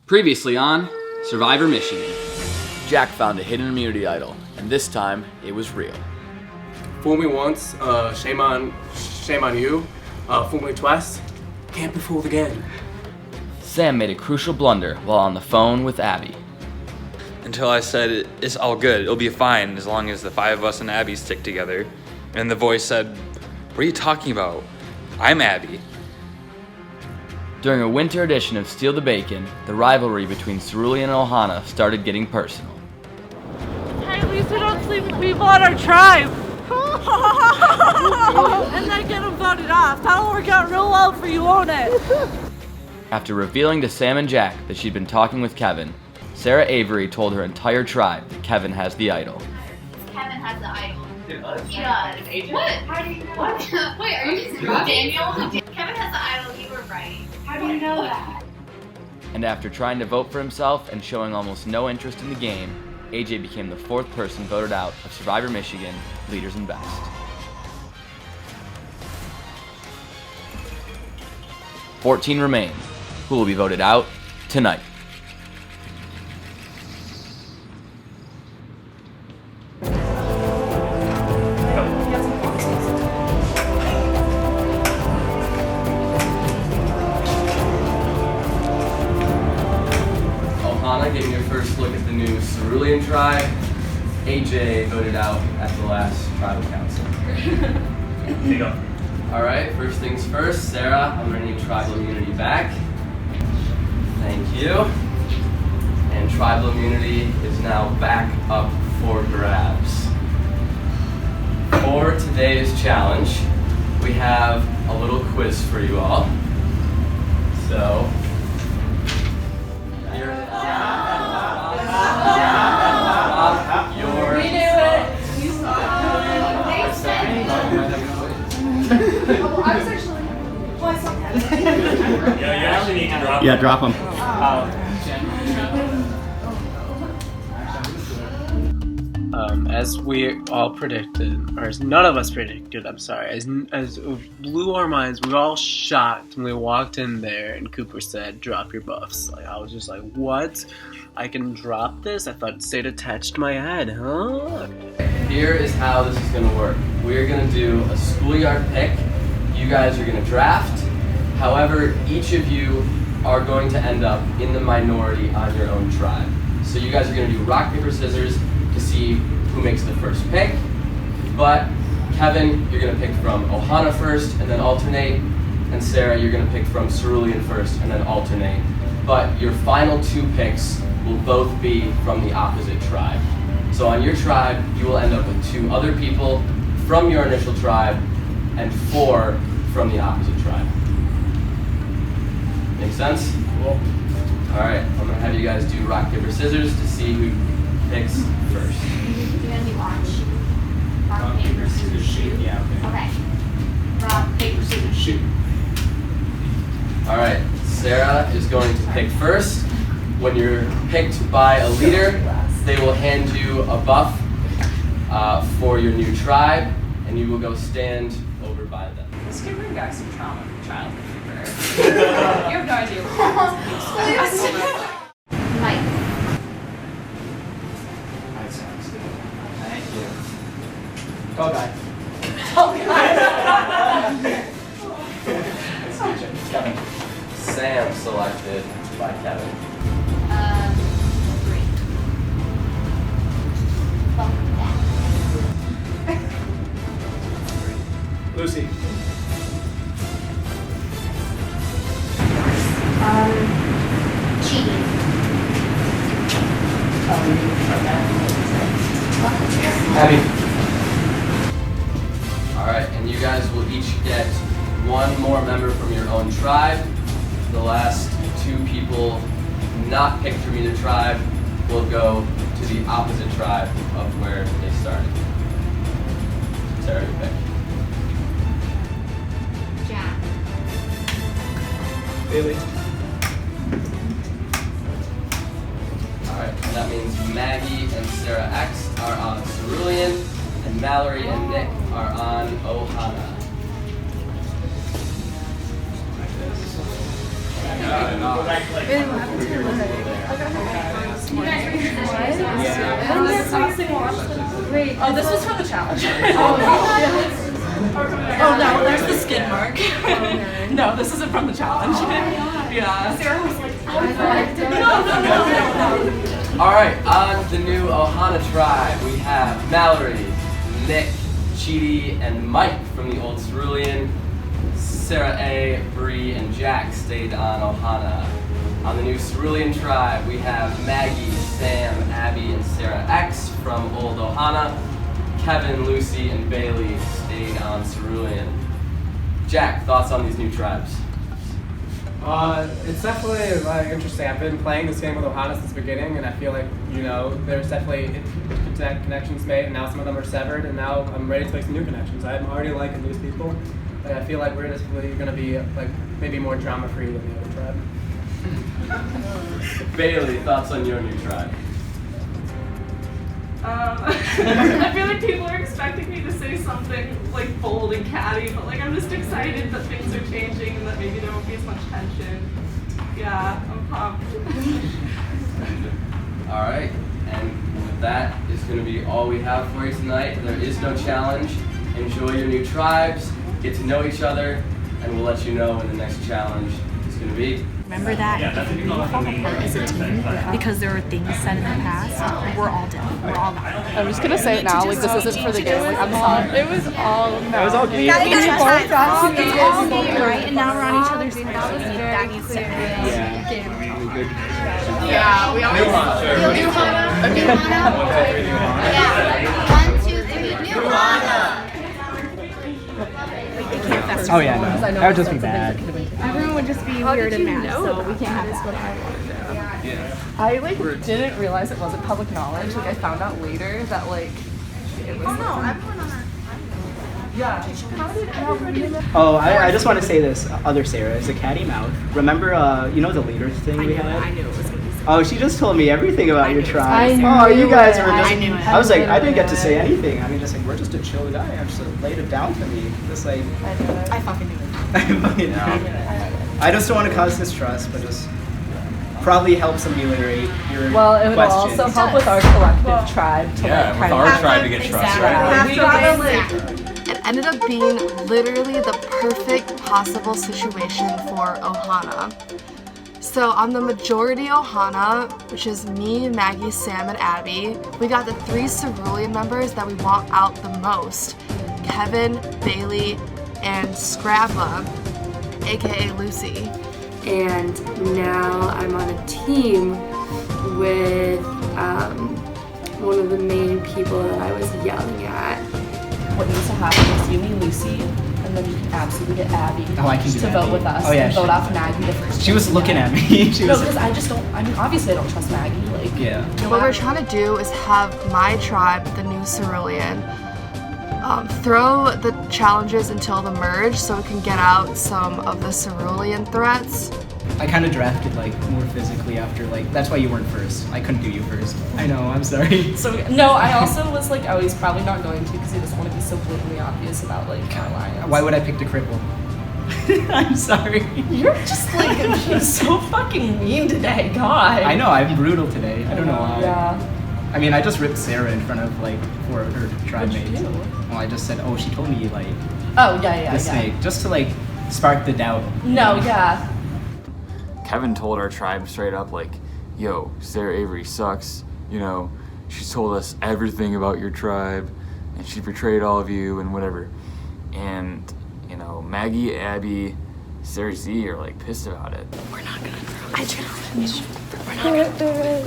Previously on Survivor Michigan. Jack found a hidden immunity idol, and this time it was real. Fool me once, shame on you. Fool me twice, can't be fooled again. Sam made a crucial blunder while on the phone with Abby. Until I said, it's all good, it'll be fine as long as the five of us and Abby stick together. And the voice said, what are you talking about? I'm Abby. During a winter edition of Steal the Bacon, the rivalry between Cerulean and Ohana started getting personal. Hey, at least we don't sleep with people on our tribe. And then get them voted off. That'll work out real well for you, won't it? After revealing to Sam and Jack that she'd been talking with Kevin, Sarah Avery told her entire tribe that Kevin has the idol. Kevin has the idol. He does. What? How do you know? What? Wait, are you Daniel? Kevin has the idol. You were right. How do you know that? And after trying to vote for himself and showing almost no interest in the game, AJ became the fourth person voted out of Survivor Michigan Leaders and Best. "14 remain, who will be voted out tonight." Ohana getting your first look at the new Cerulean tribe. AJ voted out at the last tribal council. There you go. Alright, first things first, Sarah, I'm gonna need tribal immunity back. Thank you. And tribal immunity is now back up for grabs. For today's challenge, we have a little quiz for you all. So, I was actually. Well, I saw that. Yeah, you actually need to drop. Yeah, drop them. As we all predicted, or as none of us predicted, I'm sorry, as it blew our minds, we were all shocked when we walked in there and Cooper said, drop your buffs. Like, I was just like, what? I can drop this? I thought it stayed attached to my head, huh? here is how this is gonna work. We're gonna do a schoolyard pick. You guys are gonna draft. However, each of you are going to end up in the minority on your own tribe. So you guys are gonna do rock, paper, scissors to see who makes the first pick. But Kevin, you're gonna pick from Ohana first and then alternate. And Sarah, you're gonna pick from Cerulean first and then alternate. But your final two picks will both be from the opposite tribe. So on your tribe, you will end up with two other people from your initial tribe and 4 from the opposite tribe. Make sense? Cool. Alright, I'm gonna have you guys do rock, paper, scissors to see who picks first. You're gonna do orange. Rock, paper, scissors, shoot. Yeah, Okay. Rock, paper, scissors, shoot. Alright, Sarah is going to pick first. When you're picked by a leader, they will hand you a buff for your new tribe, and you will go stand over by them. This could bring back some trauma from childhood. You have no idea. Mike. That sounds good. Thank you. Go guy. Kevin. Sam selected by Kevin. 3. Welcome back. Lucy. Cheating. Abby. Alright, and you guys will each get 1 more member from your own tribe. The last 2 people not picked from either tribe will go to the opposite tribe of where they started. Sarah, you pick. Jack. Bailey. Alright, and that means Maggie and Sarah X are on Cerulean, and Mallory and Nick are on Ohana. Oh, this was from the challenge. Oh no, there's the skid mark. No, this isn't from the challenge. Yeah. Sarah was like, no. Alright, on the new Ohana tribe, we have Mallory, Nick, Chidi, and Mike from the old Cerulean. Sarah A, Bree, and Jack stayed on Ohana. On the new Cerulean tribe, we have Maggie, Sam, Abby, and Sarah X from old Ohana. Kevin, Lucy, and Bailey stayed on Cerulean. Jack, thoughts on these new tribes? It's definitely interesting. I've been playing this game with Ohana since the beginning, and I feel like, there's definitely connections made, and now some of them are severed, and now I'm ready to make some new connections. I'm already liking these people, and I feel like we're just really going to be maybe more drama-free than the other tribe. Bailey, thoughts on your new tribe? I feel like people are expecting me to say something like bold and catty, but I'm just excited that things are changing and that maybe there won't be as much tension. Yeah, I'm pumped. Alright, and with that is going to be all we have for you tonight. There is no challenge. Enjoy your new tribes, get to know each other, and we'll let you know when the next challenge is going to be. Remember that if we fall apart as a team because there were things said in the past, we're all dead. We're all gone. I'm just gonna say it now, this isn't for the game. I'm sorry. It was all good. It's all game, right? And now we're on each other's side. That needs to Yeah, we always New Hana. Yeah. 1, 2, 3. New Hana. Oh yeah, no. That would just be bad. Everyone would just be weird and mad, so we can't have that. I didn't realize it wasn't public knowledge. I found out later that it was. Oh no, everyone on our. Yeah. Oh, I just want to say this. Other Sarah is a catty mouth. Remember, the leaders thing we had? I knew it was going to be Oh, she just told me everything about your tribe. I Oh, you guys were just. I knew it. I was like, I didn't get to say anything. I mean, just we're just a chill guy. I just laid it down to me. Just I fucking knew it. I just don't want to cause distrust, but just probably helps ameliorate your Well, it would questions. also help with our collective tribe to with our tribe to get trust, right? It ended up being literally the perfect possible situation for Ohana. So on the majority Ohana, which is me, Maggie, Sam, and Abby, we got the 3 Cerulean members that we want out the most. Kevin, Bailey, and Scrabba, aka Lucy. And now I'm on a team with one of the main people that I was yelling at. What needs to happen is you and Lucy, and then you can absolutely get Abby to vote with us. Oh yeah, and vote off Maggie the first. She was looking at me. She was. No, because I just don't. I mean, obviously I don't trust Maggie. Yeah. What we're trying to do is have my tribe, the new Cerulean, throw the challenges until the merge so we can get out some of the Cerulean threats. I kind of drafted more physically after that's why you weren't first. I couldn't do you first. I know. I'm sorry. So no, I also was oh, he's probably not going to because he doesn't want to be so blatantly obvious about our alliance. Why would I pick the cripple? I'm sorry. You're just being so fucking mean today, God. I know. I'm brutal today. I don't know why. Yeah. I mean, I just ripped Sarah in front of 4 of her tribe mates. What'd you do? Well, I just said, oh, she told me Oh yeah. the snake, just to spark the doubt. No, yeah. Kevin told our tribe straight up, yo, Sarah Avery sucks. She's told us everything about your tribe, and she betrayed all of you and whatever. And, Maggie, Abby, Sarah Z are pissed about it. We're not gonna throw a challenge. We're not gonna do it.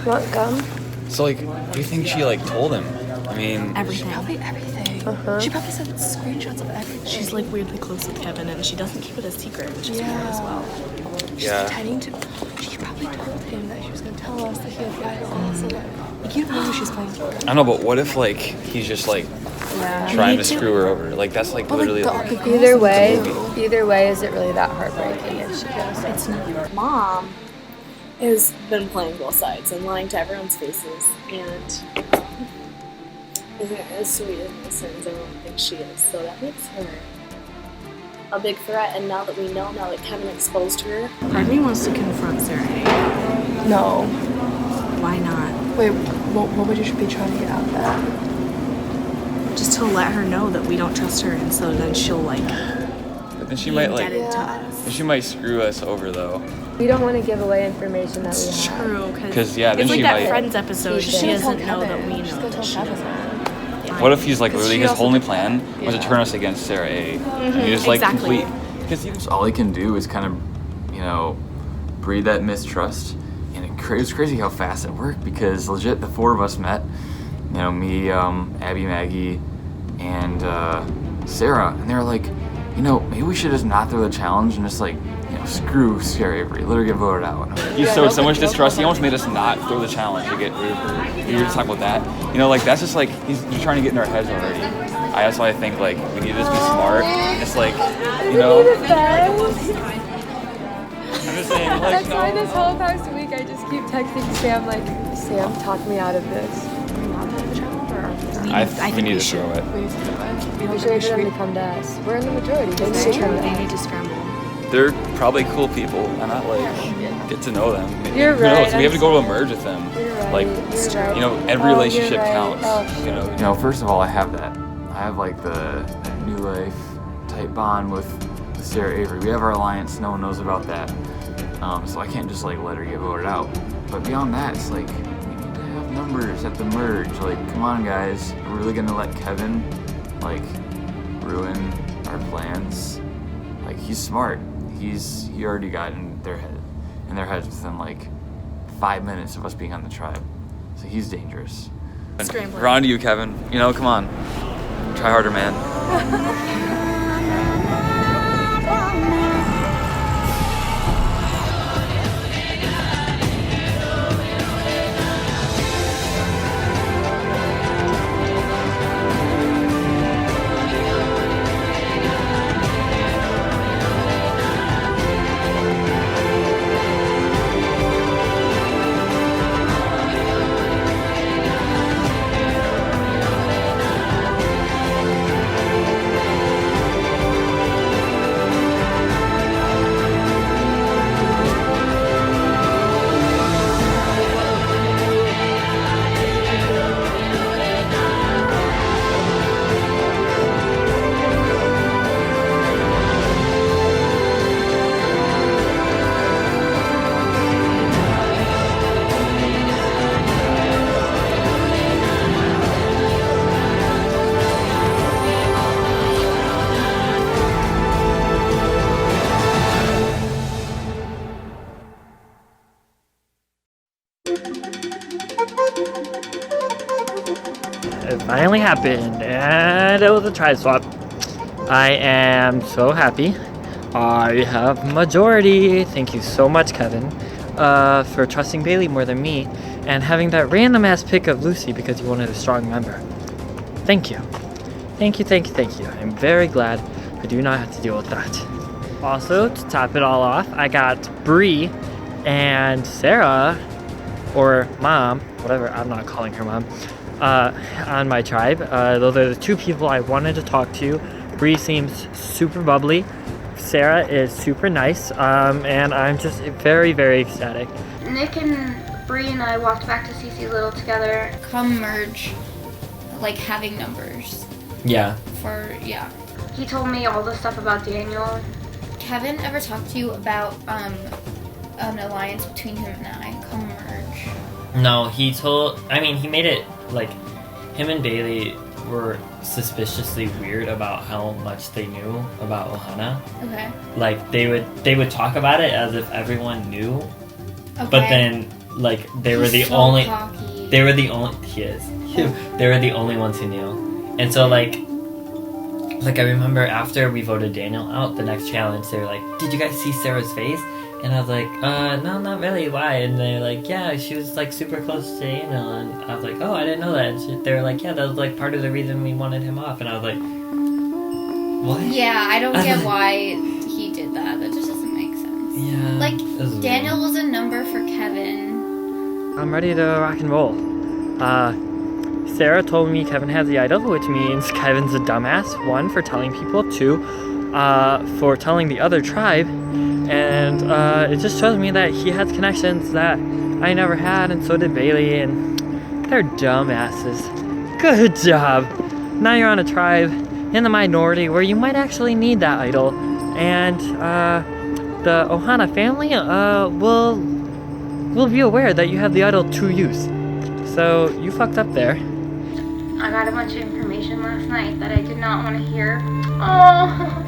Want gum? So, do you think she, told him? I mean... Everything. Probably everything. She probably sent screenshots of everything. She's weirdly close with Kevin and she doesn't keep it a secret, which is weird as well. She's pretending to. She probably told him that she was gonna tell us that he had the idol. So you don't know who she's playing for. I know, but what if, he's just, trying to screw her over? That's, literally... Either way, is it really that heartbreaking if she goes? It's not. Mom has been playing both sides and lying to everyone's faces and isn't as sweet as my sons. I don't think she is, so that makes her a big threat, and now that we know, now that Kevin exposed her. Part of me wants to confront Sarah. No. Why not? Wait, what would you be trying to get out of that? Just to let her know that we don't trust her, and so then she'll like. But then she might like. Get into us. She might screw us over though. We don't want to give away information that we have. True, because yeah, then it's like she that might. Friends episode. She doesn't know that we She's know gonna that she tell doesn't. What if he's like literally his also only plan was to yeah. turn us against Sarah A. And he just like exactly. complete because all he can do is kind of, you know, breed that mistrust. And it was crazy how fast it worked because legit the four of us met, you know, me, Abby, Maggie, and Sarah, and they were like, you know, maybe we should just not throw the challenge and just like, you know, screw Sarah Avery, let her get voted out. He sowed so much distrust, he almost made us not throw the challenge to get rid of her. We were just talking about that. You know, like that's just like, he's trying to get in our heads already. That's why I think like we need to just be smart. Just like, you know. I'm just saying, like, That's why this whole past week I just keep texting Sam like, Sam, talk me out of this. We need to throw it. We need to throw it. We should wait for them to come to us. We're in the majority. They need to scramble. They're probably cool people, and I like get to know them. You're Who right. knows? We have to go to a merge with them. You're right. Like, You're right. you know, every relationship right. counts. Oh, You know, first of all, I have that. I have like that new life type bond with Sarah Avery. We have our alliance. No one knows about that. So I can't just like let her get voted out. But beyond that, it's like we need to have numbers at the merge. Like, come on, guys. We're really gonna let Kevin like ruin our plans? Like, he's smart. He already got in their heads within like 5 minutes of us being on the tribe. So he's dangerous. Scrambling. We're on to you, Kevin. You know, come on. Try harder, man. It finally happened, and it was a tribe swap. I am so happy. I have majority. Thank you so much, Kevin, for trusting Bailey more than me, and having that random ass pick of Lucy because you wanted a strong member. Thank you. Thank you, thank you, thank you. I'm very glad I do not have to deal with that. Also, to top it all off, I got Bree and Sarah, or Mom, whatever, I'm not calling her Mom, on my tribe. Those are the two people I wanted to talk to. Bree seems super bubbly. Sarah is super nice, and I'm just very, very ecstatic. Nick and Bree and I walked back to CC Little together. Come merge, like having numbers. Yeah. Yeah. He told me all the stuff about Daniel. Kevin ever talked to you about an alliance between him and I? Come merge. No, he made it like him and Bailey were suspiciously weird about how much they knew about Ohana. Okay. Like they would talk about it as if everyone knew. Okay. But then like they were the so only cocky. they were the only they were the only ones who knew. And so like I remember after we voted Daniel out, the next challenge, they were like, "Did you guys see Sarah's face?" And I was like, no, not really. Why? And they're like, yeah, she was like super close to Daniel. And I was like, oh, I didn't know that. And they were like, yeah, that was like part of the reason we wanted him off. And I was like, what? Yeah, I don't get why he did that. That just doesn't make sense. Yeah. Like, Daniel was a number for Kevin. I'm ready to rock and roll. Sarah told me Kevin has the idol, which means Kevin's a dumbass. 1, for telling people. 2, for telling the other tribe, and it just shows me that he has connections that I never had, and so did Bailey, and they're dumbasses. Good job. Now you're on a tribe in the minority where you might actually need that idol, and the Ohana family will be aware that you have the idol to use. So you fucked up there. I got a bunch of information last night that I did not want to hear. Oh.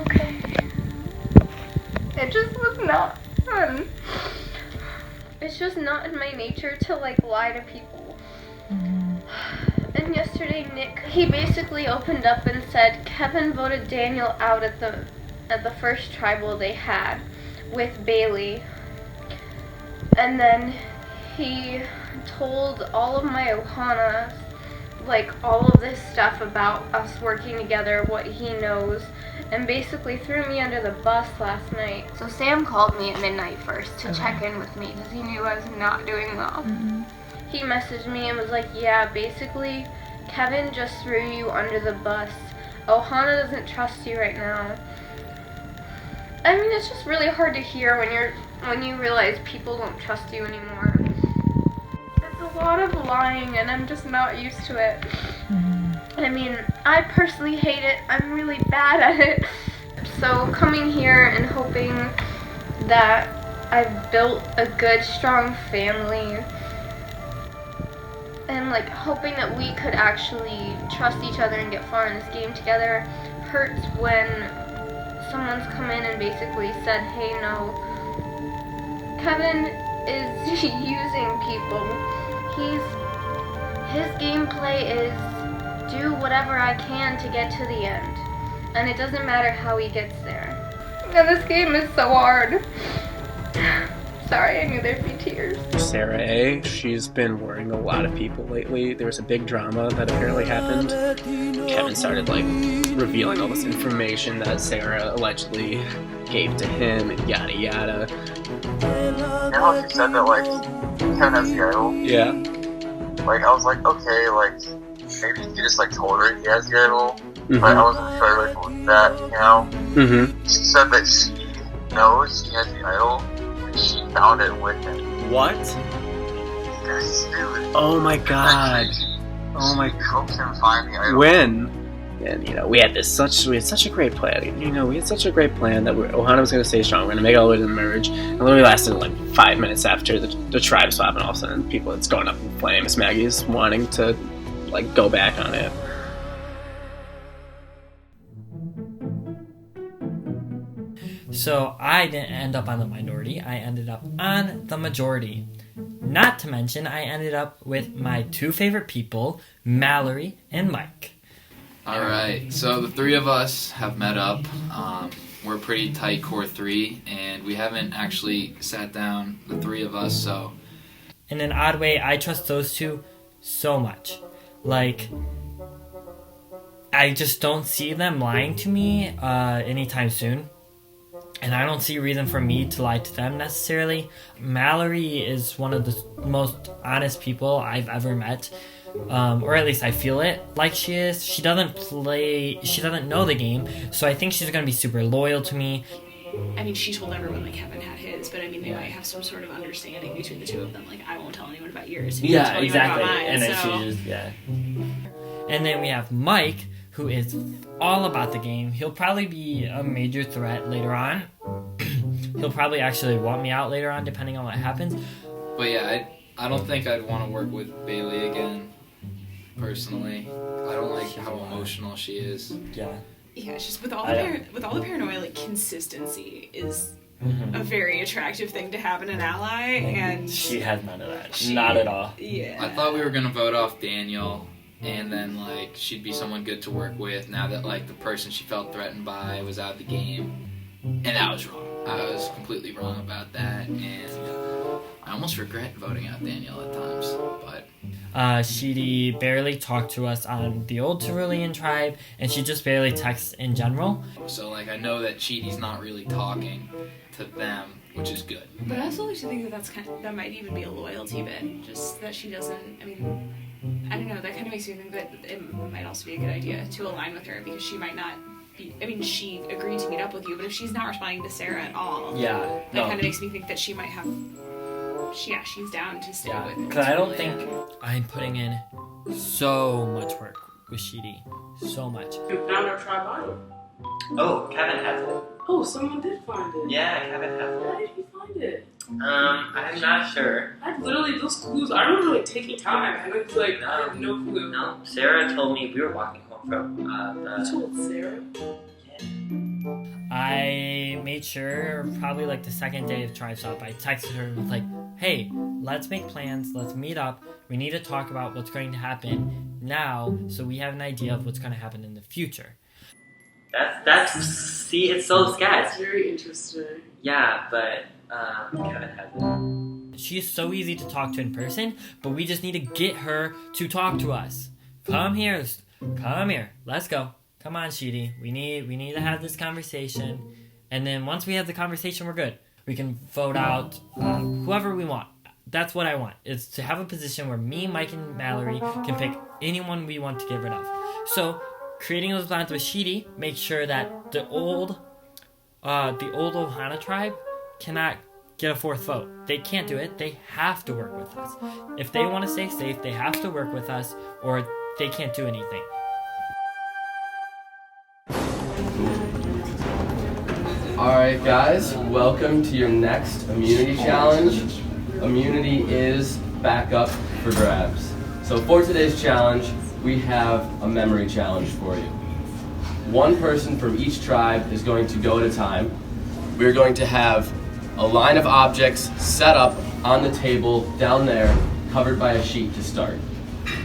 Okay. It just was not fun. It's just not in my nature to like lie to people. And yesterday Nick, he basically opened up and said Kevin voted Daniel out at the first tribal they had with Bailey. And then he told all of my Ohana like all of this stuff about us working together, what he knows, and basically threw me under the bus last night. So Sam called me at midnight first to check in with me because he knew I was not doing well. He messaged me and was like, yeah, basically Kevin just threw you under the bus. Ohana doesn't trust you right now. I mean, it's just really hard to hear when you realize people don't trust you anymore. It's a lot of lying and I'm just not used to it. I mean, I personally hate it. I'm really bad at it. So coming here and hoping that I've built a good, strong family and like hoping that we could actually trust each other and get far in this game together hurts when someone's come in and basically said, hey, no, Kevin is using people. His gameplay is do whatever I can to get to the end. And it doesn't matter how he gets there. And this game is so hard. Sorry, I knew there'd be tears. Sarah A., she's been worrying a lot of people lately. There was a big drama that apparently happened. Kevin started, like, revealing all this information that Sarah allegedly gave to him and yada yada. You know how she said that, like, Kevin has the idol? Yeah. Like, I was like, okay, like, maybe he just, like, told her he has the idol, but I wasn't sure, like, believe that, you know? She said that she knows he has the idol, and she found it with him. What? Yes, dude. Oh my god. Oh my... She helped him find the idol. When? And, you know, we had such a great plan. You know, we had such a great plan that Ohana was going to stay strong. We're going to make it all the way to the merge. And literally lasted like 5 minutes after the tribe swap, and all of a sudden it's going up in flames. Maggie's wanting to, like, go back on it. So I didn't end up on the minority, I ended up on the majority. Not to mention, I ended up with my two favorite people, Mallory and Mike. Alright, so the three of us have met up. We're a pretty tight core three, and we haven't actually sat down, the three of us, so... In an odd way, I trust those two so much. Like, I just don't see them lying to me anytime soon. And I don't see a reason for me to lie to them necessarily. Mallory is one of the most honest people I've ever met. Or at least I feel it like she is. She doesn't know the game, so I think she's going to be super loyal to me. I mean, she told everyone that Kevin had his, but I mean, they might have some sort of understanding between the two of them. Like, I won't tell anyone about yours. Yeah, exactly. About mine, and then so. she just, yeah. And then we have Mike, who is all about the game. He'll probably be a major threat later on. He'll probably actually want me out later on, depending on what happens. But yeah, I don't think I'd want to work with Bailey again, personally. I don't like how emotional she is. Yeah. Yeah, it's just with all the paranoia, like, consistency is a very attractive thing to have in an ally, and she has none of that. Not at all. Yeah. I thought we were gonna vote off Daniel, and then, like, she'd be someone good to work with now that, like, the person she felt threatened by was out of the game. And that was wrong. I was completely wrong about that, and I almost regret voting out Daniel at times, but... She barely talked to us on the old Cerulean tribe, and she just barely texts in general. So, like, I know that Cheaty's not really talking to them, which is good. But I also like to think that that might even be a loyalty bit, just that she doesn't, I mean, I don't know, that kind of makes me think that it might also be a good idea to align with her, because she might not be, I mean, she agreed to meet up with you, but if she's not responding to Sarah at all, Yeah, that no. kind of makes me think that she might have, she's down to stay with it. Because I don't think I'm putting in so much work with Sheedy. So much. You found our tribe idol. Oh, Kevin has it. Oh, someone did find it. Yeah, Kevin has it. How did you find it? I'm not sure. I literally, those clues, I remember like taking time, and it's like, I have no clue. No, Sarah told me we were walking home from You told Sarah? I made sure probably like the second day of Tribe Stop, I texted her and was like, hey, let's make plans, let's meet up, we need to talk about what's going to happen now so we have an idea of what's going to happen in the future. See, it's so sketch. That's very interesting. Yeah, but Kevin has it. She's so easy to talk to in person, but we just need to get her to talk to us. Come here, let's go. Come on, Sheedy. We need to have this conversation, and then once we have the conversation, we're good. We can vote out whoever we want. That's what I want, is to have a position where me, Mike, and Mallory can pick anyone we want to get rid of. So, creating those plans with Sheedy makes sure that the old Ohana tribe cannot get a fourth vote. They can't do it. They have to work with us. If they want to stay safe, they have to work with us, or they can't do anything. Alright guys, welcome to your next immunity challenge. Immunity is back up for grabs. So for today's challenge, we have a memory challenge for you. One person from each tribe is going to go at a time. We're going to have a line of objects set up on the table down there, covered by a sheet to start.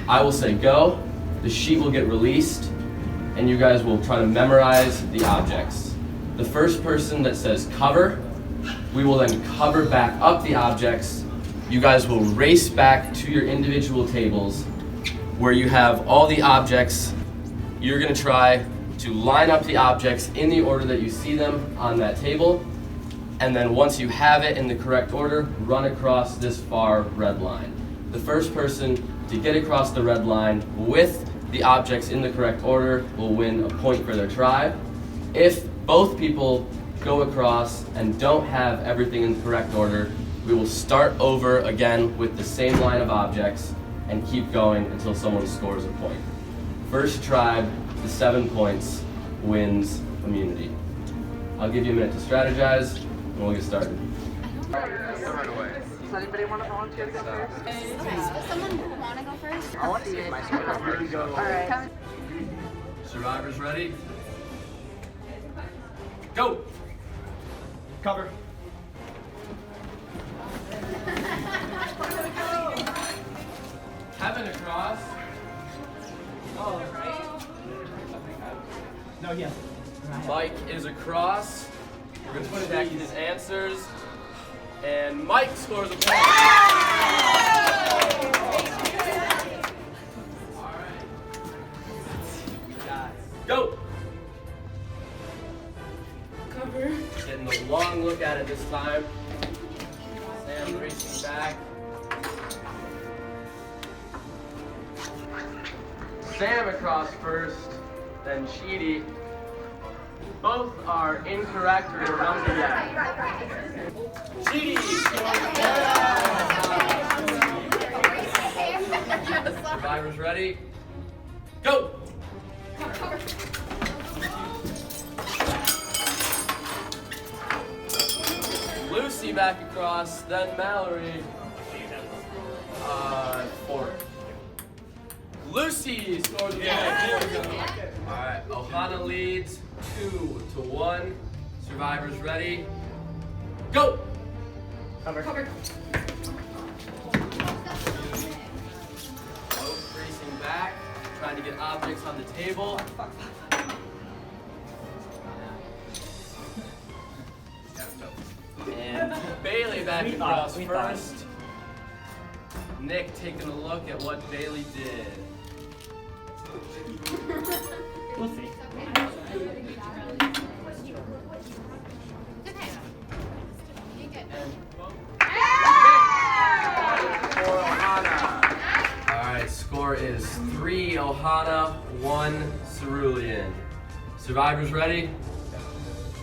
I will say go, the sheet will get released, and you guys will try to memorize the objects. The first person that says cover, we will then cover back up the objects. You guys will race back to your individual tables where you have all the objects. You're gonna try to line up the objects in the order that you see them on that table. And then once you have it in the correct order, run across this far red line. The first person to get across the red line with the objects in the correct order will win a point for their tribe. If both people go across and don't have everything in the correct order, we will start over again with the same line of objects and keep going until someone scores a point. First tribe to 7 points wins immunity. I'll give you a minute to strategize and we'll get started. Does anybody want to volunteer to go first? Does someone want to go first? I want to see if my survivor go. Alright. Survivors ready? Go! Cover. Kevin across. Oh. No, yes. Mike is across. We're going to check his answers. And Mike scores a point. Alright. Go! Cover. Getting a long look at it this time. Sam racing back. Sam across first, then Sheedy. Both are incorrect. We're gonna run again. Sheedy! Survivors ready? Go! Lucy back across, then Mallory. 4. Lucy scores a point. Alright, Ohana leads 2-1. Survivors ready? Go! Cover. Both racing back, trying to get objects on the table. And Bailey back across first. Nick taking a look at what Bailey did. We'll see. Alright, score 3 Ohana, 1 Cerulean. Survivors ready?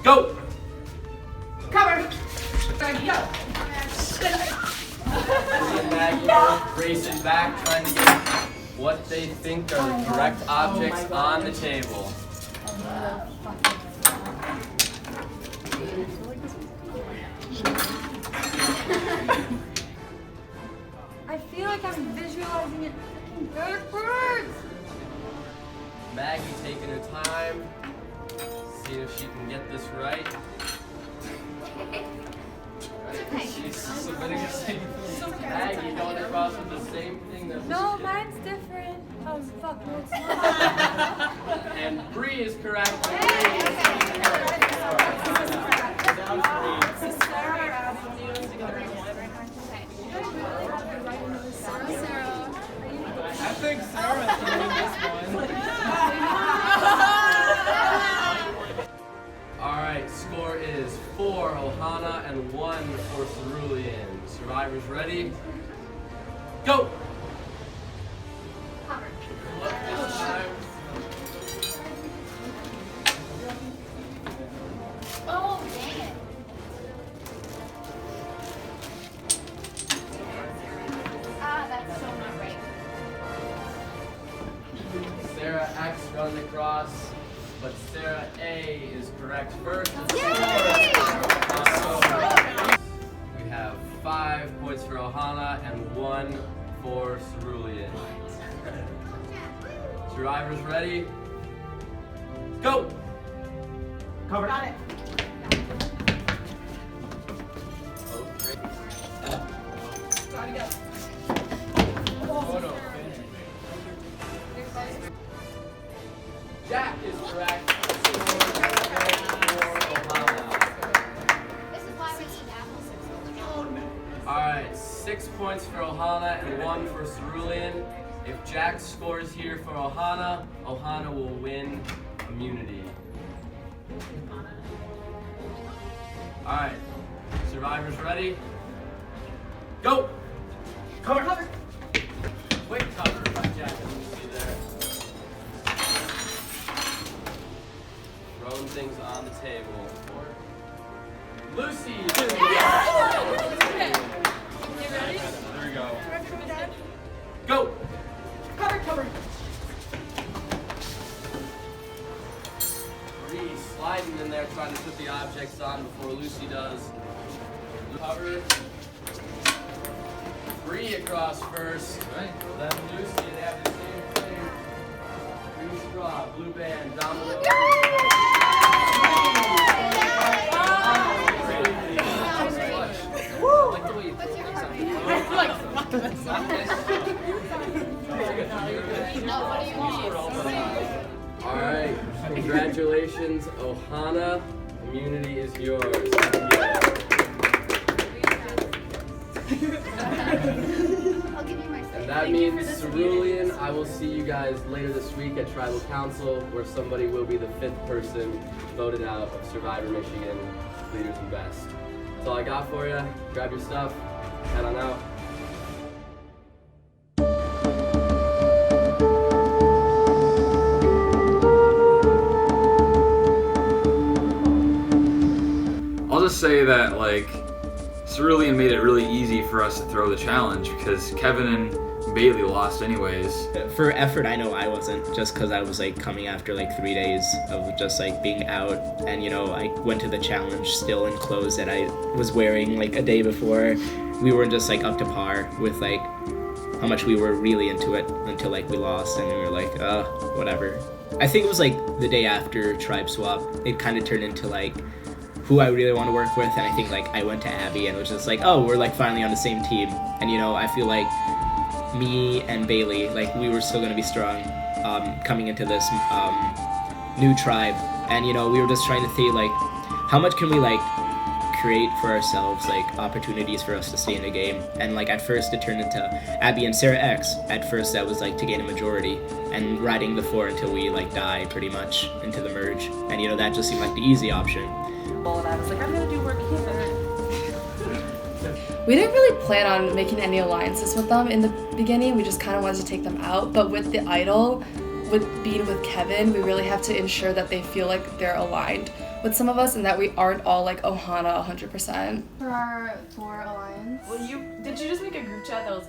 Go! Cover! Maggie races back, trying to get what they think are the correct objects on the table. I feel like I'm visualizing it fucking backwards. Maggie taking her time, see if she can get this right. She's submitting the same thing. Maggie going across with the same thing that No, mine's different. Oh, fuck, no, it's not. And Bree is correct. I think Sarah's doing this one. Alright, score is 4 Ohana and 1 for Cerulean. Survivors ready? Go! Oh, dang it. Ah, that's so not right. Sarah X runs across, but Sarah A is correct first. We have 5 points for Ohana and 1 for Cerulean. Survivors ready? Go! Cover. Got it. Gotta go. Jack is correct. Alright, 6 points for Ohana and 1 for Cerulean. If Jack scores here for Ohana, Ohana will win immunity. Alright, survivors ready? Go! Cover. Cover. Quick cover by Jack and Lucy there. Throwing things on the table. Lucy! There we go. Go! Cover, cover. Reid sliding in there trying to put the objects on before Lucy does. Cover. Bree across first. Right. Then Lucy, they have the same thing. Green straw, blue band, down below. I like the way you throw things on. Alright, congratulations, Ohana. Immunity is yours. And that means Cerulean, I will see you guys later this week at Tribal Council, where somebody will be the 5th person voted out of Survivor Michigan Leaders and Best. That's all I got for you. Grab your stuff, head on out. I'll just say that, like, Cerulean made it really easy for us to throw the challenge because Kevin and Bailey lost anyways. For effort, I know I wasn't, just because I was like coming after like 3 days of just like being out, and you know, I went to the challenge still in clothes that I was wearing like a day before. We were just like up to par with like how much we were really into it until like we lost, and we were like, whatever. I think it was like the day after Tribe Swap, it kind of turned into like who I really want to work with, and I think like I went to Abby and was just like, oh, we're like finally on the same team. And you know, I feel like me and Bailey, like we were still gonna be strong coming into this new tribe, and you know, we were just trying to think like how much can we like create for ourselves, like opportunities for us to stay in the game. And like at first it turned into Abby and Sarah X. At first that was like to gain a majority and riding the 4 until we like die pretty much into the merge, and you know, that just seemed like the easy option. And I was like, I'm gonna do work here. We didn't really plan on making any alliances with them in the beginning. We just kind of wanted to take them out. But with the idol, with being with Kevin, we really have to ensure that they feel like they're aligned with some of us and that we aren't all like Ohana 100%. For our alliance. Well, did you just make a group chat that was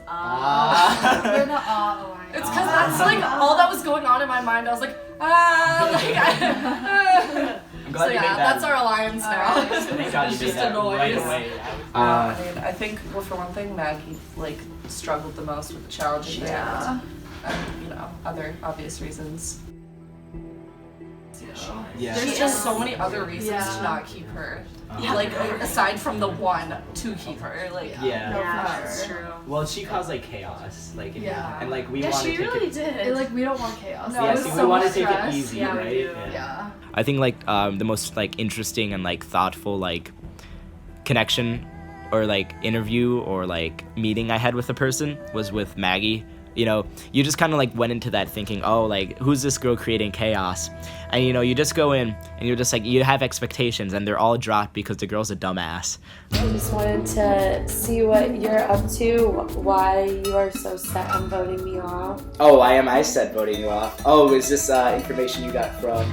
We're the alliance. It's because that's like all that was going on in my mind. I was like, I'm glad so you made yeah, that. that's our alliance now. Thank God you It's did just that a noise. right away. I mean, I think, well, for one thing, Maggie, like, struggled the most with the challenging Yeah. and, you know, other obvious reasons. Yeah. There's just so many other reasons to not keep her. Like, aside from the one to keep her. Like, Yeah. that's true. Well, she caused like chaos, like Yeah. and like we Yeah, want she to take really it. did. Like we don't want chaos. Yeah, see, we want to take it easy, Yeah, right? we do. Yeah. I think like the most like interesting and like thoughtful like connection or like interview or like meeting I had with a person was with Maggie. You know, you just kind of like went into that thinking, oh, like who's this girl creating chaos? And you know, you just go in and you're just like, you have expectations and they're all dropped because the girl's a dumbass. I just wanted to see what you're up to, why you are so set on voting me off. Oh, I said voting you off. Oh, is this information you got from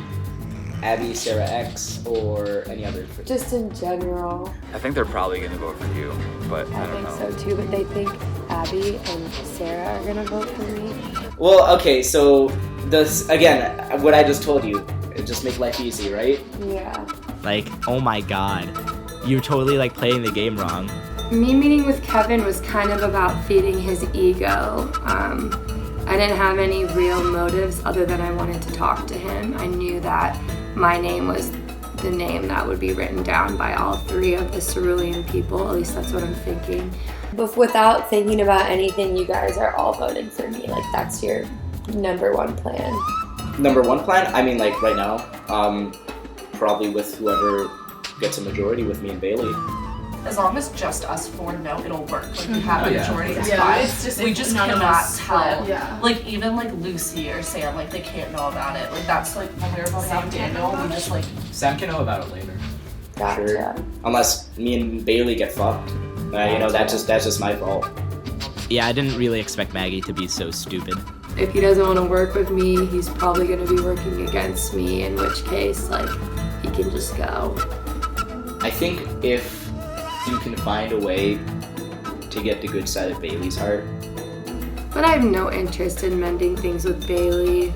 Abby, Sarah X, or any other information? Just in general. I think they're probably gonna vote for you, but I don't know. I think so too, but they think Abby and Sarah are gonna vote for me. Well, okay, so this again, what I just told you, just make life easy, right? Yeah. Like, oh my god, you're totally like playing the game wrong. Me meeting with Kevin was kind of about feeding his ego. I didn't have any real motives other than I wanted to talk to him. I knew that my name was the name that would be written down by all three of the cerulean people, at least that's what I'm thinking. But without thinking about anything, you guys are all voting for me. Like, that's your number one plan. Number one plan? I mean, like right now, probably with whoever gets a majority with me and Bailey. As long as just us four know, it'll work. Like, we have a majority, it's Yeah, fine. it's just- we it's just none of cannot us tell. split. Yeah. Like, even like Lucy or Sam, like, they can't know about it. Like, that's like when we were voting on Daniel, we just like. Sam can know about it later. Gotcha. Sure. Unless me and Bailey get fucked. You know, that's just my fault. Yeah, I didn't really expect Maggie to be so stupid. If he doesn't want to work with me, he's probably going to be working against me, in which case, like, he can just go. I think if you can find a way to get the good side of Bailey's heart. But I have no interest in mending things with Bailey.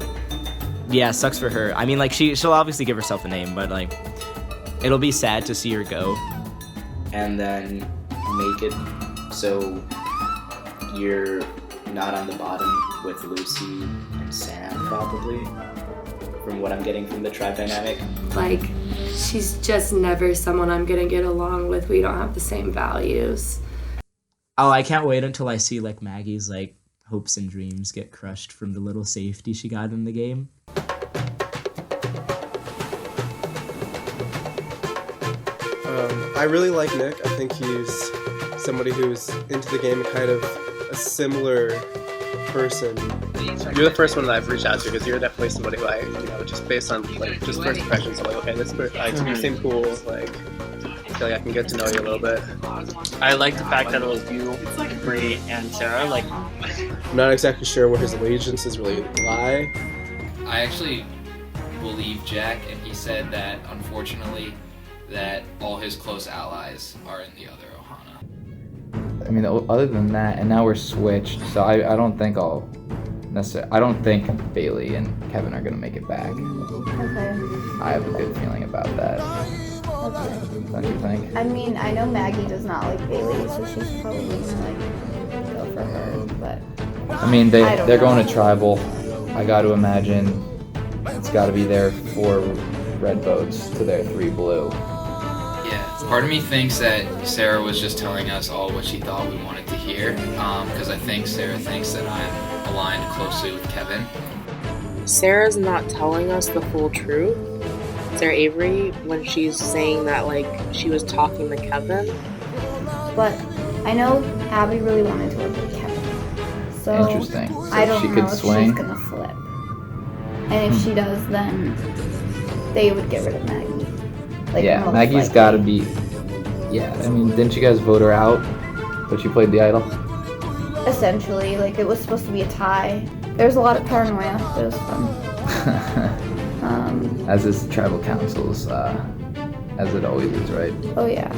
Yeah, sucks for her. I mean, like, she'll obviously give herself a name, but, like, it'll be sad to see her go. And then make it so you're not on the bottom with Lucy and Sam, probably. From what I'm getting from the tribe dynamic. Like, she's just never someone I'm gonna get along with. We don't have the same values. Oh, I can't wait until I see, like, Maggie's, like, hopes and dreams get crushed from the little safety she got in the game. I really like Nick. I think he's somebody who's into the game, kind of a similar person. You're the first one that I've reached out to because you're definitely somebody who I, you know, just based on like just first impressions, I'm like, okay, this person, like, you seem cool. Like, I feel like I can get to know you a little bit. I like the fact that it was you, Bree, and Sarah. Like, I'm not exactly sure where his allegiances really lie. I actually believe Jack, and he said that unfortunately that all his close allies are in the other Ohana. I mean, other than that, and now we're switched, so I don't think I'll necessarily. I don't think Bailey and Kevin are gonna make it back. Okay. I have a good feeling about that. Okay. Don't you think? I mean, I know Maggie does not like Bailey, so she's probably gonna like go for her. But I mean, I don't they're know. going to tribal. I got to imagine it's got to be their 4 red votes to their 3 blue. Yeah, part of me thinks that Sarah was just telling us all what she thought we wanted to hear, because I think Sarah thinks that I'm aligned closely with Kevin. Sarah's not telling us the full truth. Sarah Avery, when she's saying that, like, she was talking to Kevin. But I know Abby really wanted to work with Kevin. So Interesting. So I don't she know could if swing? she's gonna flip. And if she does, then they would get rid of Maggie. Like, Yeah, most Maggie's likely. got to be. Yeah, I mean, didn't you guys vote her out? But you played the idol? Essentially, like it was supposed to be a tie. There was a lot of paranoia, but it was fun. As is tribal councils, as it always is, right? Oh yeah,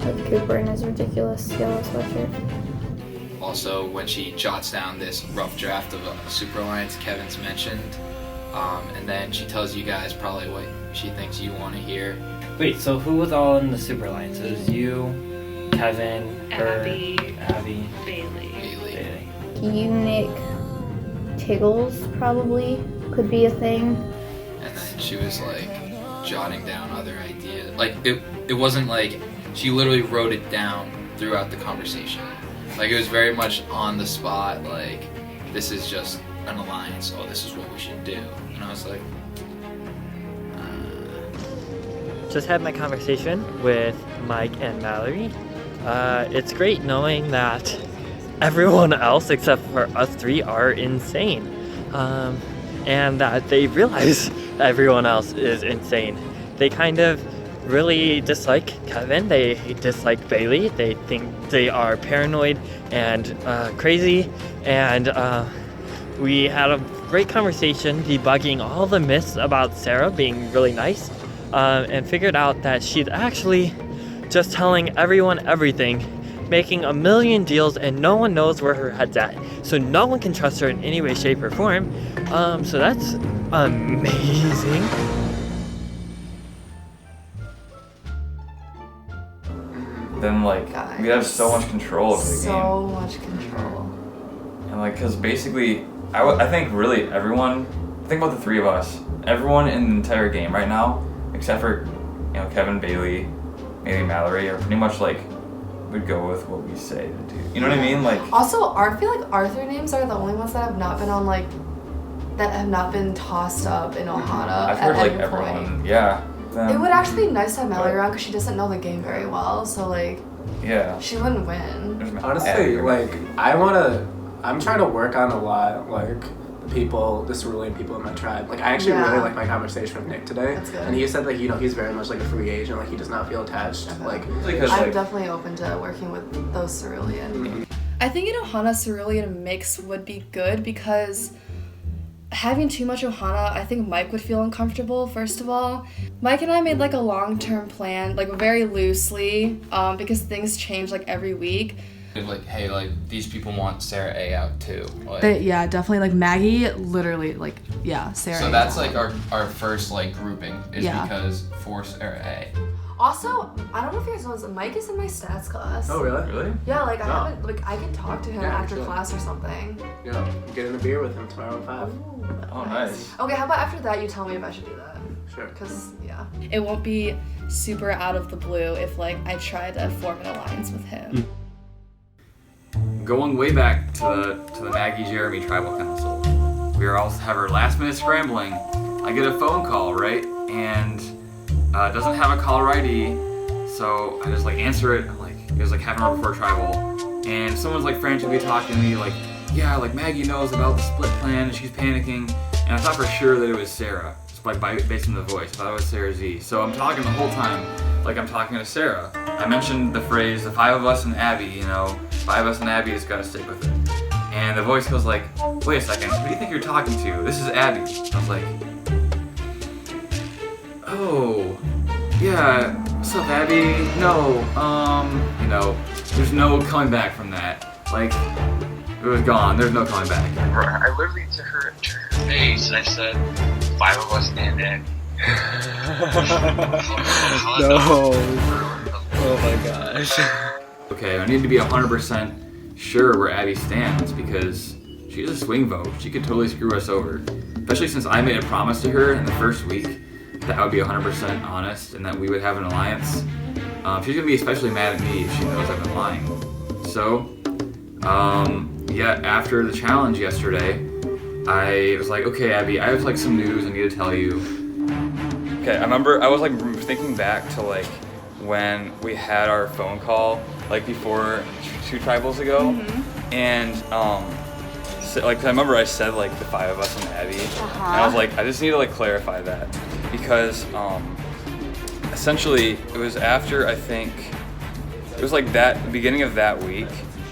with Cooper and his ridiculous yellow sweatshirt. Also, when she jots down this rough draft of a Super Alliance Kevin's mentioned, and then she tells you guys probably what she thinks you want to hear. Wait, so who was all in the Super Alliance? It was you, Kevin, her, Abby, Bailey. You, Nick, Tiggles probably could be a thing. And then she was like jotting down other ideas. Like it wasn't like she literally wrote it down throughout the conversation. Like it was very much on the spot. Like this is just an alliance. Oh, this is what we should do. And I was like, Just had my conversation with Mike and Mallory. It's great knowing that everyone else except for us three are insane. And that they realize everyone else is insane. They kind of really dislike Kevin. They dislike Bailey. They think they are paranoid and crazy. And we had a great conversation debugging all the myths about Sarah being really nice, and figured out that she's actually just telling everyone everything, making a million deals, and no one knows where her head's at. So no one can trust her in any way, shape, or form. So that's amazing. Then like Guys. we have so much control over the game. So much control. And like, cause basically, I think really everyone, think about the three of us, everyone in the entire game right now, except for, you know, Kevin, Bailey, maybe Mallory, are pretty much like, would go with what we say to do. You know what I mean? Like. Also, I feel like our three names are the only ones that have not been on like, that have not been tossed up in Ohana. I've heard at like any everyone, point. yeah. It would actually be nice to have Mallory around because she doesn't know the game very well, so like, yeah, she wouldn't win. Honestly, like I'm trying to work on a lot, like the people, the cerulean people in my tribe. Like I actually really like my conversation with Nick today, and he said that he's very much like a free agent, like he does not feel attached. Like I'm definitely open to working with those cerulean. I think an Ohana cerulean mix would be good because having too much Ohana, I think Mike would feel uncomfortable, first of all. Mike and I made like a long-term plan, like very loosely, because things change like every week. Like, hey, like these people want Sarah A out too. Like, Yeah, definitely. Like Maggie, literally, like, yeah, Sarah. so that's like our first like grouping is Yeah. because for Sarah A. Also, I don't know if you guys know this, Mike is in my stats class. Oh really? Really? Yeah, like I Oh. haven't, like I can talk to him Yeah, after actually. class or something. Yeah, get in a beer with him tomorrow at 5. Oh, nice. Okay, how about after that you tell me if I should do that? Sure. Cause yeah, it won't be super out of the blue if like I try to form an alliance with him. Going way back to the Maggie Jeremy Tribal Council, we are all have our last minute scrambling. I get a phone call, right, and it doesn't have a caller ID, so I just like answer it. I'm like, it was like having a before tribal, and someone's like frantically talking to me, like, yeah, like Maggie knows about the split plan and she's panicking, and I thought for sure that it was Sarah, just like based on the voice. I thought it was Sarah Z. So I'm talking the whole time like I'm talking to Sarah. I mentioned the phrase, the 5 of us and Abby, you know, 5 of us and Abby, just gotta stick with it. And the voice goes like, wait a second, who do you think you're talking to? This is Abby. I was like, oh, yeah, what's up, Abby? No, you know, there's no coming back from that. Like, it was gone, there's no coming back. I literally took her face and I said, 5 of us and Abby. No. Oh my gosh. Okay, I need to be 100% sure where Abby stands because she's a swing vote. She could totally screw us over. Especially since I made a promise to her in the first week that I would be 100% honest and that we would have an alliance. She's gonna be especially mad at me if she knows I've been lying. So, yeah, after the challenge yesterday, I was like, okay, Abby, I have like some news I need to tell you. Okay, I remember I was like thinking back to like when we had our phone call like before 2 tribals ago, and so, like I remember I said like the 5 of us and Abby, and I was like, I just need to like clarify that because essentially it was after I think it was like that beginning of that week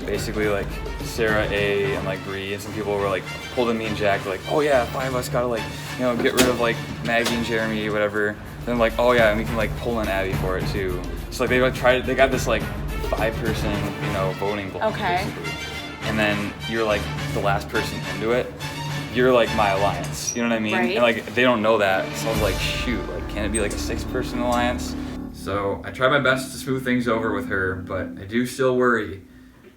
basically like Sarah A and like Bree and some people were like holding me and Jack like, oh yeah, 5 of us gotta like, you know, get rid of like Maggie and Jeremy, whatever. Then like, oh yeah, and we can like pull in Abby for it too. So like they got this like 5-person, you know, voting block. Okay. Basically. And then you're like the last person into it. You're like my alliance, you know what I mean? Right. And like they don't know that, so I was like, shoot, like can it be like a 6-person alliance? So I try my best to smooth things over with her, but I do still worry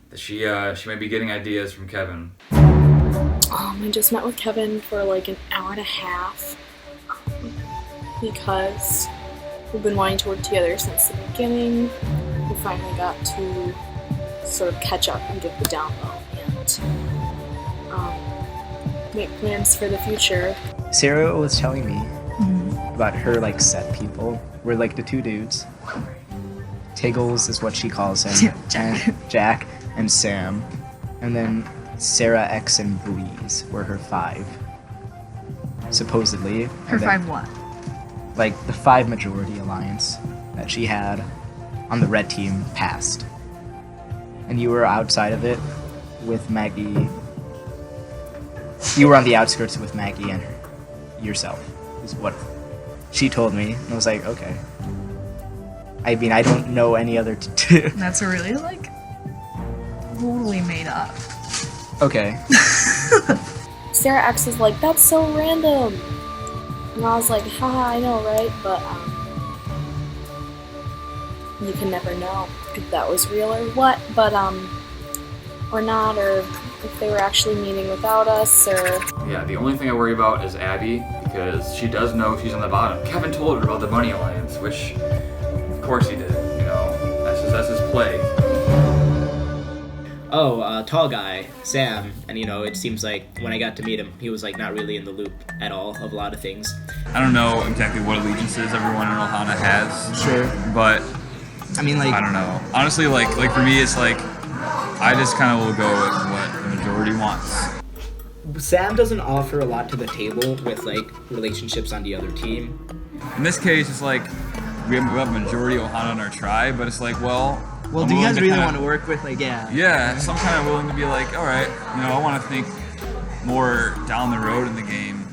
that she might be getting ideas from Kevin. I just met with Kevin for like an hour and a half because we've been wanting to work together since the beginning. We finally got to sort of catch up and give the down low and make plans for the future. Sarah was telling me about her like set people. We're like the 2 dudes. Tiggles is what she calls him. Jack and Sam. And then Sarah X and Breeze were her 5. Supposedly. Her 5 what? Like the 5 majority alliance that she had on the red team passed. And you were outside of it with Maggie. You were on the outskirts with Maggie and yourself, is what she told me. And I was like, okay. I mean, I don't know any other two. That's really like totally made up. Okay. Sarah X is like, that's so random. And I was like, haha, I know, right? But you can never know if that was real or what, but or not, or if they were actually meeting without us, or... Yeah, the only thing I worry about is Abby, because she does know she's on the bottom. Kevin told her about the Money Alliance, which, of course he did, you know, that's his play. Oh, tall guy, Sam, and you know, it seems like when I got to meet him, he was like not really in the loop at all of a lot of things. I don't know exactly what allegiances everyone in Ohana has. Sure. But, I mean, like... I don't know. Honestly, like for me, it's like, I just kind of will go with what the majority wants. Sam doesn't offer a lot to the table with like relationships on the other team. In this case, it's like we have majority Ohana in our tribe, but it's like, well, do you guys really want to work with, like, yeah? Yeah, so I'm kind of willing to be like, all right, you know, I want to think more down the road in the game.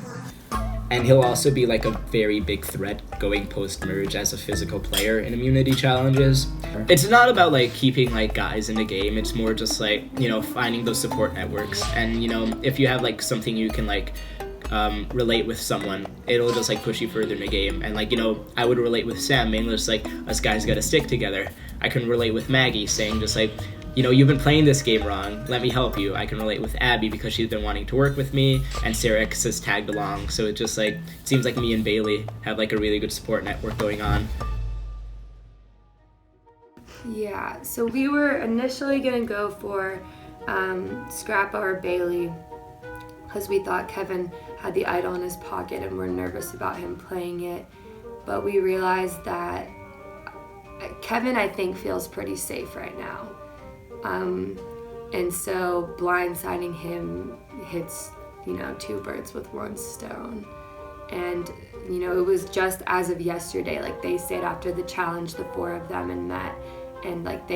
And he'll also be like a very big threat going post-merge as a physical player in immunity challenges. It's not about like keeping like guys in the game, it's more just like, you know, finding those support networks. And you know, if you have like something you can like relate with someone, it'll just like push you further in the game. And like, you know, I would relate with Sam, mainly just like, us guys gotta stick together. I can relate with Maggie saying just like, you know, you've been playing this game wrong, let me help you. I can relate with Abby because she's been wanting to work with me, and Sarah X has tagged along. So it just like, it seems like me and Bailey have like a really good support network going on. Yeah, so we were initially gonna go for Scrappa or Bailey because we thought Kevin had the idol in his pocket and we're nervous about him playing it. But we realized that Kevin, I think, feels pretty safe right now. And so blindsiding him hits, you know, 2 birds with 1 stone. And, you know, it was just as of yesterday, like they stayed after the challenge, the 4 of them, and met. And like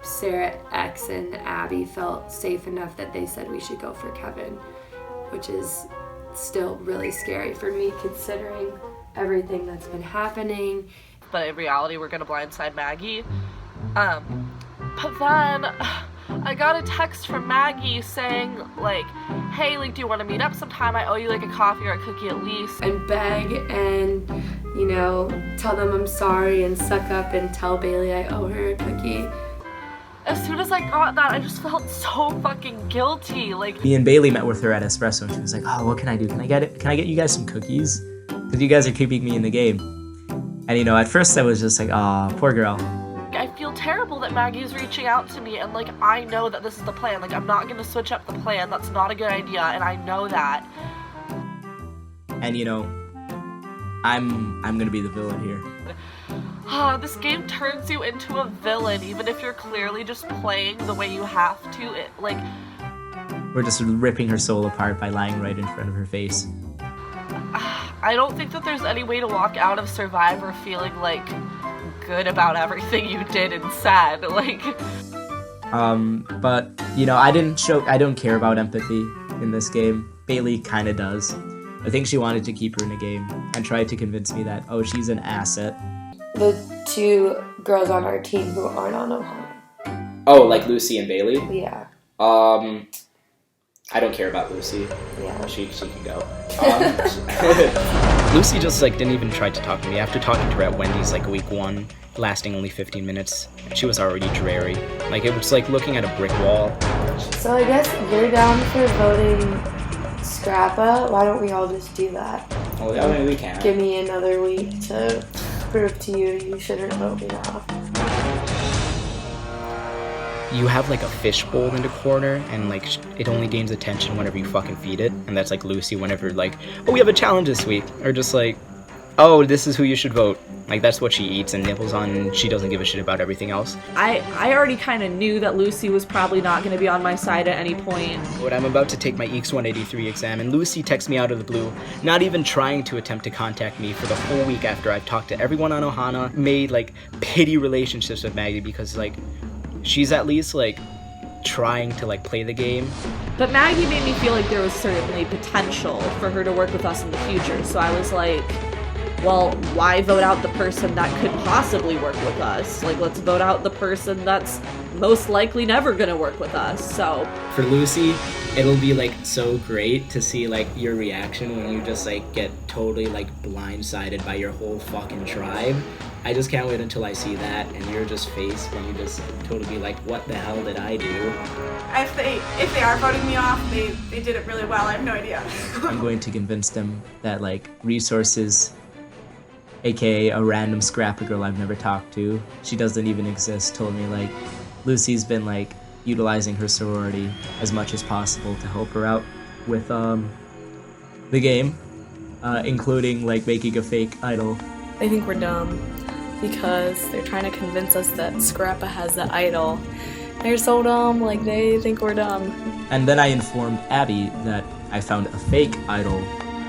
Sarah X and Abby felt safe enough that they said we should go for Kevin, which is still really scary for me considering everything that's been happening. But in reality, we're gonna blindside Maggie. But then I got a text from Maggie saying like, hey, like, do you want to meet up sometime? I owe you like a coffee or a cookie at least. And beg and, you know, tell them I'm sorry and suck up and tell Bailey I owe her a cookie. As soon as I got that, I just felt so fucking guilty. Like, Me and Bailey met with her at Espresso and she was like, oh, what can I do? Can I get you guys some cookies? Because you guys are keeping me in the game. And you know, at first I was just like, aw, poor girl. I feel terrible that Maggie's reaching out to me, and like, I know that this is the plan. Like, I'm not gonna switch up the plan. That's not a good idea, and I know that. And you know, I'm gonna be the villain here. This game turns you into a villain, even if you're clearly just playing the way you have to. We're just ripping her soul apart by lying right in front of her face. I don't think that there's any way to walk out of Survivor feeling like good about everything you did and said. Like, But you know, I don't care about empathy in this game. Bailey kind of does. I think she wanted to keep her in a game and tried to convince me that, oh, she's an asset. The two girls on our team who aren't on Ohana. Oh, like Lucy and Bailey? Yeah. I don't care about Lucy. Yeah. She can go. Lucy just like didn't even try to talk to me. After talking to her at Wendy's like week 1, lasting only 15 minutes, she was already dreary. Like it was like looking at a brick wall. So I guess you're down for voting Scrappa. Why don't we all just do that? Well, I mean, we can. Give me another week to prove to you shouldn't vote me off. You have like a fishbowl in the corner, and like it only gains attention whenever you fucking feed it. And that's like Lucy whenever like, oh, we have a challenge this week, or just like, oh, this is who you should vote. Like that's what she eats and nibbles on, and she doesn't give a shit about everything else. I already kind of knew that Lucy was probably not going to be on my side at any point. But I'm about to take my EECS 183 exam, and Lucy texts me out of the blue, not even trying to attempt to contact me for the whole week after I've talked to everyone on Ohana, made like pity relationships with Maggie because like she's at least like trying to like play the game. But Maggie made me feel like there was certainly potential for her to work with us in the future. So I was like, well, why vote out the person that could possibly work with us? Like, let's vote out the person that's most likely never gonna work with us. So For Lucy, it'll be like so great to see like your reaction when you just like get totally like blindsided by your whole fucking tribe. I just can't wait until I see that and your just face when you just totally be like, what the hell did I do? If they are voting me off, they did it really well. I have no idea. I'm going to convince them that like resources, aka a random scrapper girl I've never talked to, she doesn't even exist, told me like Lucy's been like utilizing her sorority as much as possible to help her out with the game, including like making a fake idol. They think we're dumb because they're trying to convince us that Scrappa has the idol. They're so dumb, like they think we're dumb. And then I informed Abby that I found a fake idol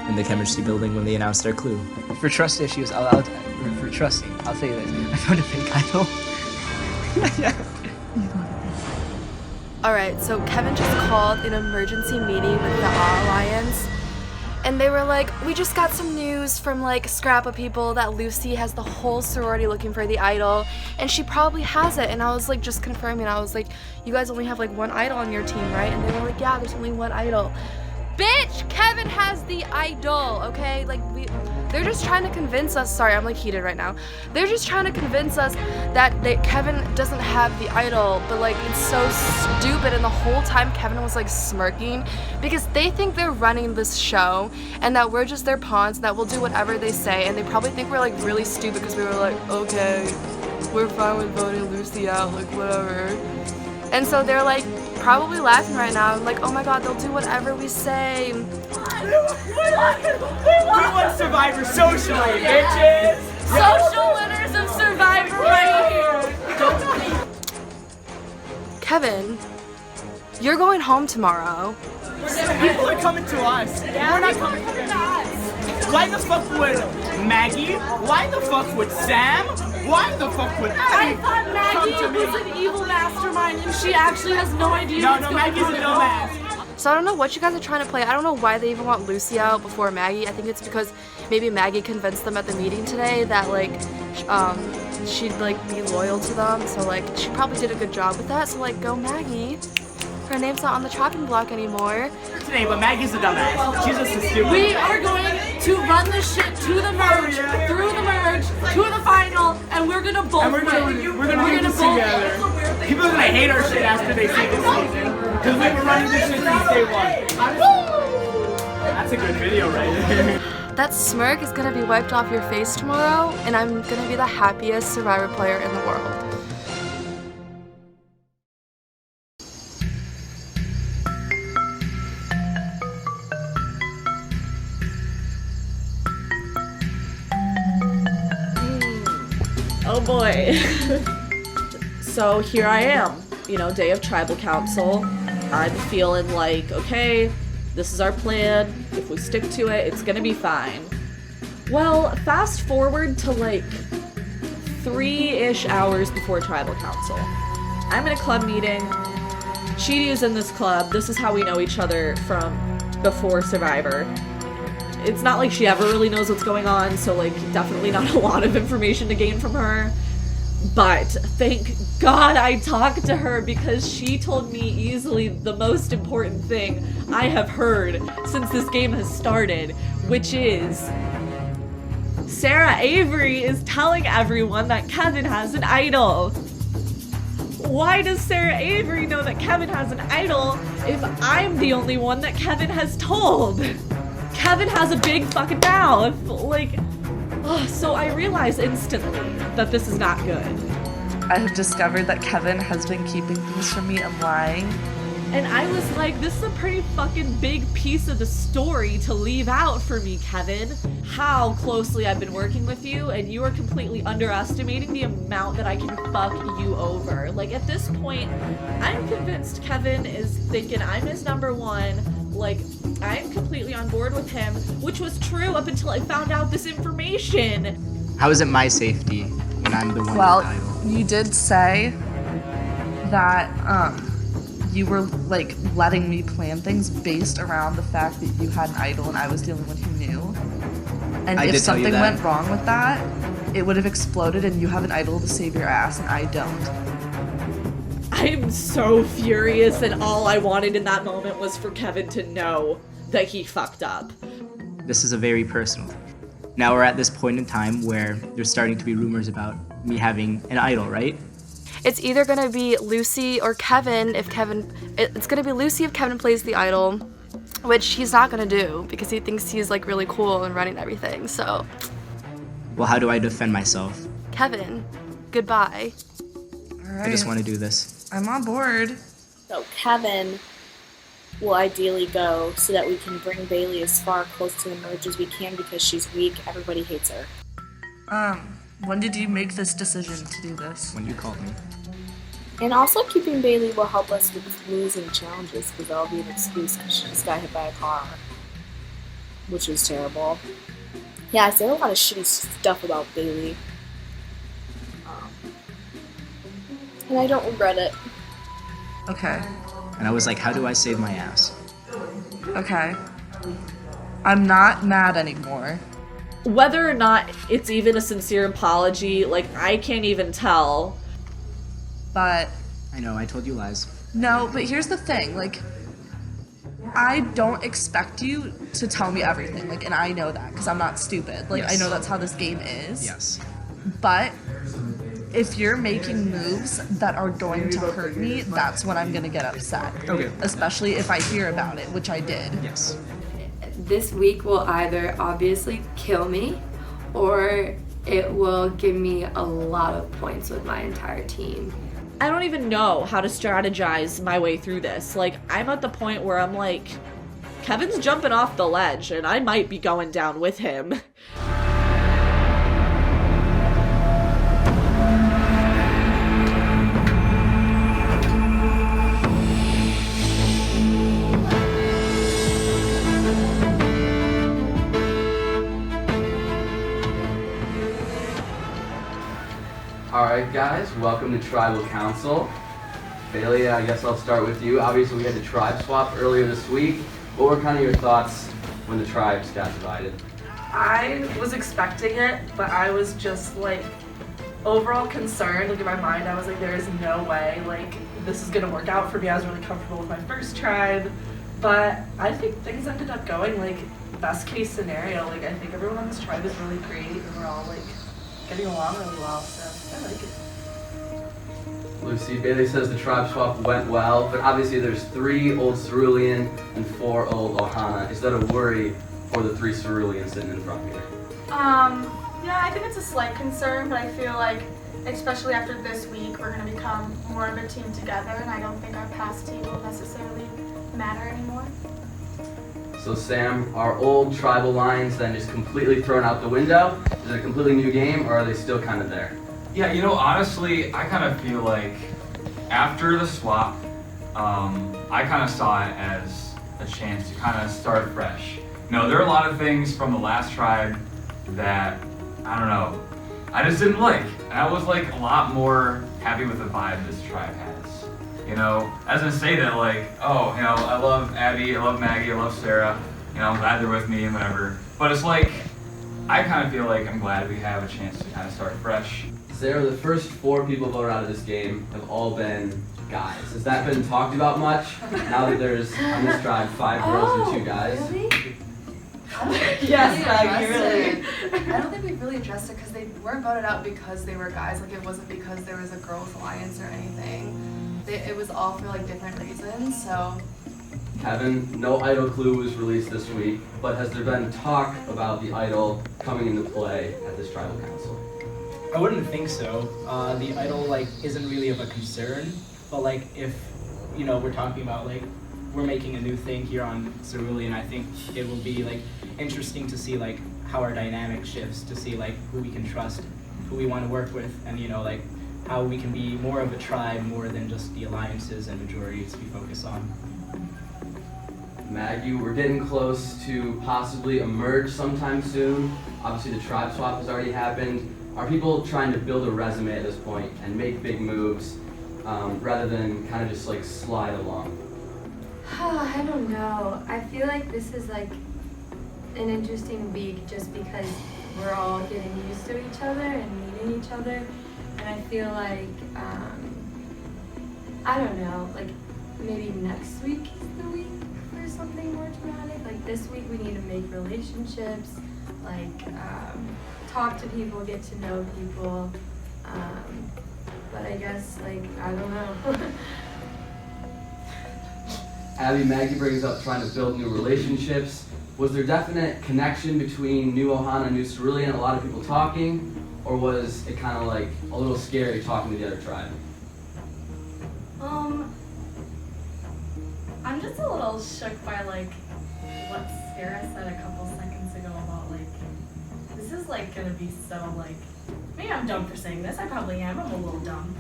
in the chemistry building when they announced our clue. For trust issues, for trusting, I'll tell you this. I found a fake idol. Yeah. Alright, so Kevin just called an emergency meeting with the Alliance, and they were like, we just got some news from like Scrappa people that Lucy has the whole sorority looking for the idol, and she probably has it. And I was like, just confirming, I was like, you guys only have like one idol on your team, right? And they were like, yeah, there's only one idol. Bitch, Kevin has the idol, okay? Like, they're just trying to convince us, sorry, I'm like heated right now. They're just trying to convince us that Kevin doesn't have the idol, but like, it's so stupid. And the whole time Kevin was like smirking because they think they're running this show and that we're just their pawns, and that we'll do whatever they say. And they probably think we're like really stupid because we were like, okay, we're fine with voting Lucy out, like whatever. And so they're like probably laughing right now. I'm like, oh my god, they'll do whatever we say. We want Survivor socially, bitches! Social winners of Survivor right here! Kevin, you're going home tomorrow. People are coming to us. We're not coming to us. Why the fuck would Maggie? Why the fuck would Sam? Why the fuck would Abby I thought Maggie was an evil mastermind and she actually has no idea No, what's no, going Maggie's a on. dumbass. So I don't know what you guys are trying to play. I don't know why they even want Lucy out before Maggie. I think it's because maybe Maggie convinced them at the meeting today that like she'd like be loyal to them. So like she probably did a good job with that. So like go Maggie. Her name's not on the chopping block anymore. Today, but Maggie's a dumbass. She's just a stupid. We are going to run this shit to the merge, through the merge, to the final, and we're gonna both We're gonna do this both together. People are gonna hate our shit after they see this season. Because we were running this shit since day one. That's a good video right there. That smirk is gonna be wiped off your face tomorrow, and I'm gonna be the happiest Survivor player in the world. Oh boy. So here I am, you know, day of tribal council. I'm feeling like, okay, this is our plan. If we stick to it, it's gonna be fine. Well, fast forward to like 3-ish hours before tribal council. I'm in a club meeting. Chidi is in this club. This is how we know each other from before Survivor. It's not like she ever really knows what's going on, so like definitely not a lot of information to gain from her. But thank God I talked to her, because she told me easily the most important thing I have heard since this game has started, which is Sarah Avery is telling everyone that Kevin has an idol. Why does Sarah Avery know that Kevin has an idol if I'm the only one that Kevin has told? Kevin has a big fucking mouth. Like, so I realize instantly that this is not good. I have discovered that Kevin has been keeping things from me and lying. And I was like, this is a pretty fucking big piece of the story to leave out for me, Kevin. How closely I've been working with you, and you are completely underestimating the amount that I can fuck you over. Like, at this point, I'm convinced Kevin is thinking I'm his number one. Like, I'm completely on board with him, which was true up until I found out this information. How is it my safety when I'm the one Well, with the idol? you did say that you were like letting me plan things based around the fact that you had an idol and I was the only one who knew. And I if did tell you something that. went wrong with that, it would have exploded, and you have an idol to save your ass and I don't. I'm so furious, and all I wanted in that moment was for Kevin to know that he fucked up. This is a very personal thing. Now we're at this point in time where there's starting to be rumors about me having an idol, right? It's either gonna be Lucy or Kevin it's gonna be Lucy if Kevin plays the idol, which he's not gonna do because he thinks he's like really cool and running everything, so. Well, how do I defend myself? Kevin, goodbye. I just want to do this. I'm on board. So Kevin will ideally go so that we can bring Bailey as far close to the merge as we can, because she's weak. Everybody hates her. When did you make this decision to do this? When you called me. And also keeping Bailey will help us with losing challenges, because that'll be an excuse because she just got hit by a car, which was terrible. Yeah, I said a lot of shitty stuff about Bailey. And I don't regret it. Okay. And I was like, how do I save my ass? Okay. I'm not mad anymore. Whether or not it's even a sincere apology, like, I can't even tell. But I know, I told you lies. no, but here's the thing, like, I don't expect you to tell me everything, like, and I know that because I'm not stupid. Like, Yes. I know that's how this game is. Yes. But if you're making moves that are going to hurt me, that's when I'm gonna get upset. Okay. Especially if I hear about it, which I did. Yes. This week will either obviously kill me or it will give me a lot of points with my entire team. I don't even know how to strategize my way through this. Like, I'm at the point where I'm like, Kevin's jumping off the ledge, and I might be going down with him. Alright guys, welcome to Tribal Council. Bailey, I guess I'll start with you. Obviously we had the tribe swap earlier this week. What were kind of your thoughts when the tribes got divided? I was expecting it, but I was just like overall concerned. Like in my mind, I was like, there is no way like this is gonna work out for me. I was really comfortable with my first tribe, but I think things ended up going like best case scenario. Like I think everyone on this tribe is really great, and we're all like getting along really well. So I like it. Lucy, Bailey says the tribe swap went well, but obviously there's 3 old Cerulean and 4 old Ohana. Is that a worry for the 3 Ceruleans sitting in front here? Yeah, I think it's a slight concern, but I feel like, especially after this week, we're going to become more of a team together, and I don't think our past team will necessarily matter anymore. So Sam, are old tribal lines then just completely thrown out the window? Is it a completely new game, or are they still kind of there? Yeah, you know, honestly, I kind of feel like after the swap, I kind of saw it as a chance to kind of start fresh. You know, there are a lot of things from the last tribe that, I don't know, I just didn't like. And I was like a lot more happy with the vibe this tribe has. You know, as I say that, like, oh, you know, I love Abby, I love Maggie, I love Sarah. You know, I'm glad they're with me and whatever. But it's like, I kind of feel like I'm glad we have a chance to kind of start fresh. Sarah, the first 4 people voted out of this game have all been guys. Has that been talked about much? Now that there's, on this tribe, 5 girls and 2 guys. Really? Yes, Maggie, really. I don't think we really addressed it because they weren't voted out because they were guys. Like, it wasn't because there was a girls' alliance or anything. It was all for, like, different reasons, so... Kevin, no idol clue was released this week, but has there been talk about the idol coming into play at this tribal council? I wouldn't think so. The idol like isn't really of a concern, but like if we're talking about like we're making a new thing here on Cerulean, I think it will be like interesting to see like how our dynamic shifts, to see like who we can trust, who we want to work with, and like how we can be more of a tribe more than just the alliances and majorities we focus on. Maggie, we're getting close to possibly emerge sometime soon. Obviously the tribe swap has already happened. Are people trying to build a resume at this point and make big moves rather than kind of just like slide along? I don't know. I feel like this is like an interesting week just because we're all getting used to each other and meeting each other. And I feel like, I don't know, like maybe next week is the week for something more dramatic. Like this week we need to make relationships, like talk to people, get to know people. But I guess like, I don't know. Abby, Maggie brings up trying to build new relationships. Was there definite connection between New Ohana and New Cerulean, a lot of people talking, or was it kind of like a little scary talking to the other tribe? I'm just a little shook by like what Sarah said a couple seconds ago about like, this is like gonna be so like, maybe I'm dumb for saying this, I probably am, I'm a little dumb.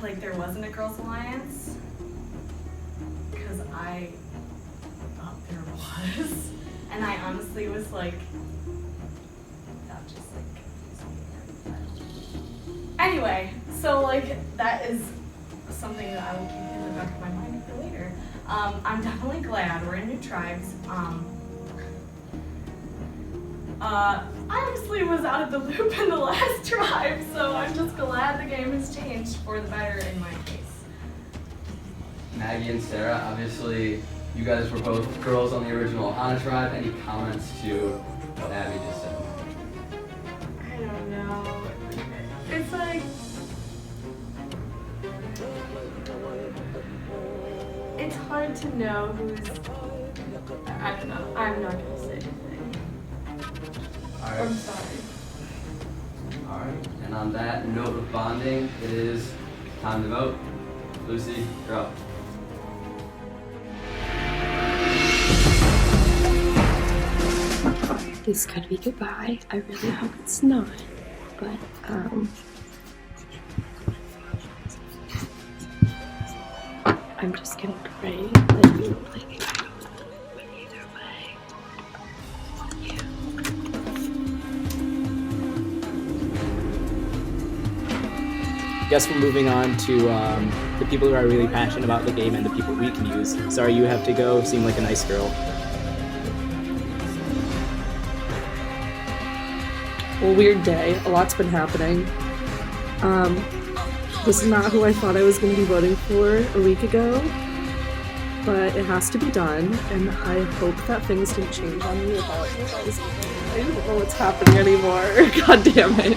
Like there wasn't a girls' alliance, because I thought there was, and I honestly was like, that just like confused me. Anyway, so like that is something that I will keep in the back of my mind for later. I'm definitely glad we're in new tribes. I honestly was out of the loop in the last tribe, so I'm just glad the game has changed for the better in my case. Maggie and Sarah, obviously you guys were both girls on the original Ohana tribe. Any comments to what Abby just said? I don't know. It's like, it's hard to know who's, I don't know. I'm not gonna say anything. Alright. I'm sorry. Alright, and on that note of bonding, it is time to vote. Lucy, you're up. This could be goodbye. I really hope it's not. But, I'm just gonna pray that you don't play the idol. But either way, I guess we're moving on to the people who are really passionate about the game and the people we can use. Sorry, you have to go. Seem like a nice girl. Well, weird day. A lot's been happening. This is not who I thought I was going to be voting for a week ago, but it has to be done, and I hope that things didn't change on me about I don't know what's happening anymore. God damn it.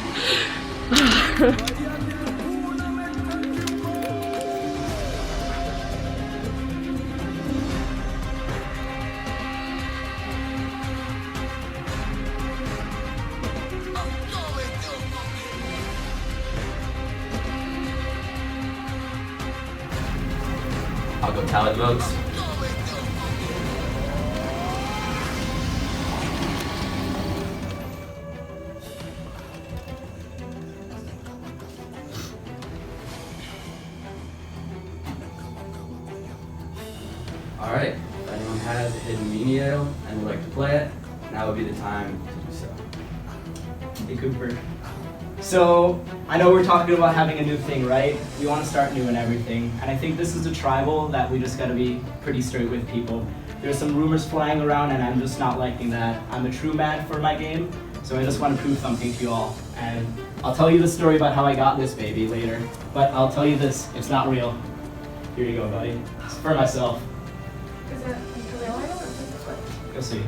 I'll go tally the votes. Alright, if anyone has a hidden mini idol and would like to play it, now would be the time to do so. Hey, Cooper. So, I know we're talking about having a new thing, right? We want to start new and everything. And I think this is a tribal that we just gotta be pretty straight with people. There's some rumors flying around and I'm just not liking that. I'm a true man for my game, so I just want to prove something to you all. And I'll tell you the story about how I got this baby later. But I'll tell you this, it's not real. Here you go, buddy. It's for myself. Is it real idol or fake? You'll see.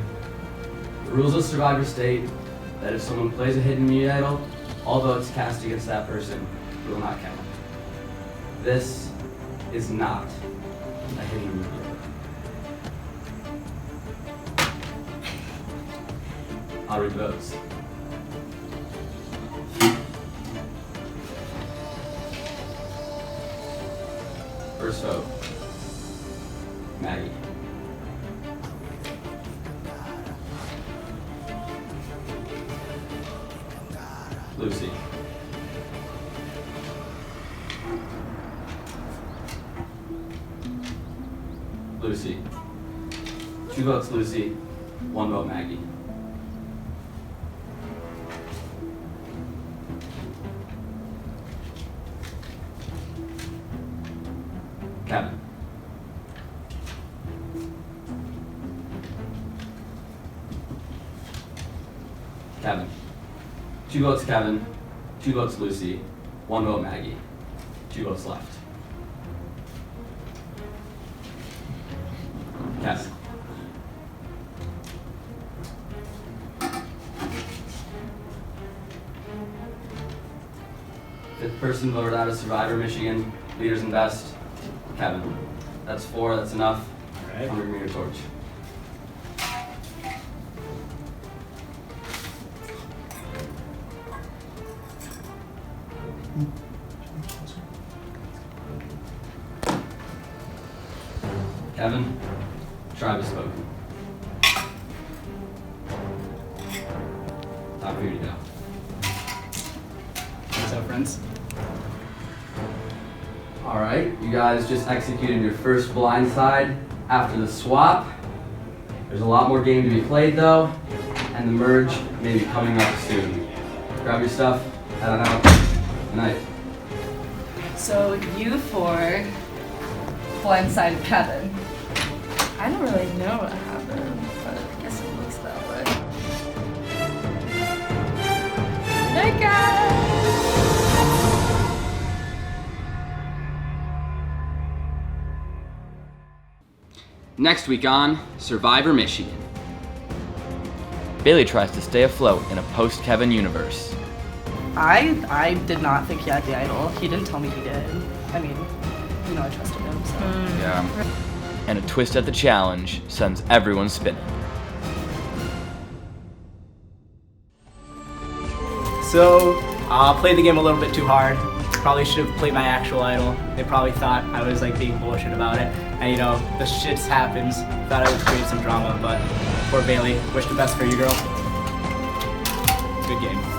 The rules of Survivor state that if someone plays a hidden meat idol, all votes cast against that person will not count. This is not a hidden meat idol. I'll read the votes. First vote, Maggie. Lucy. Lucy. 2 votes Lucy, 1 vote Maggie. Kevin. Kevin. 2 votes Kevin, 2 votes Lucy, 1 vote Maggie, 2 votes left. Kevin. Fifth person voted out of Survivor Michigan, Leaders and Best, Kevin. That's 4, that's enough. All right. I'm gonna bring your torch. Kevin, tribe has spoken. Time for you to go. What's up, friends? All right, you guys just executed your first blindside after the swap. There's a lot more game to be played though, and the merge may be coming up soon. Grab your stuff, head on out. Good night. So you 4 blindsided Kevin. I don't really know what happened, but I guess it looks that way. Night, guys! Next week on Survivor Michigan. Bailey tries to stay afloat in a post-Kevin universe. I did not think he had the idol. He didn't tell me he did. I mean, you know I trusted him, so. Yeah. And a twist at the challenge sends everyone spinning. So, I played the game a little bit too hard. Probably should have played my actual idol. They probably thought I was like being bullshit about it. And you know, the shit happens. Thought I would create some drama, but poor Bailey. Wish the best for you, girl. Good game.